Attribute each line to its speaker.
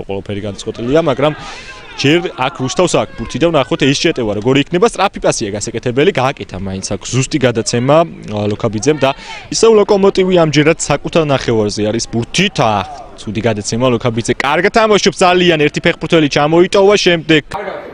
Speaker 1: ყველაფერი განსხვავებულია, მაგრამ ჯერ აქ რუსთავს აქ ბურთი და ვნახოთ ეს შეტევა როგორი იქნება, სწრაფი პასია გასაკეთებელი, გააკეთა მაინც აქ ზუსტი გადაცემა ლოკაბიძემ და ისევ ლოკომოტივი ამჯერად საკუთარ ნახევარზე არის ბურთით, ცუდი გადაცემა ლოკაბიძე კარგად ამოშობს ძალიან ერთი ფეხბურთელი ჩამოიტოვა შემდეგ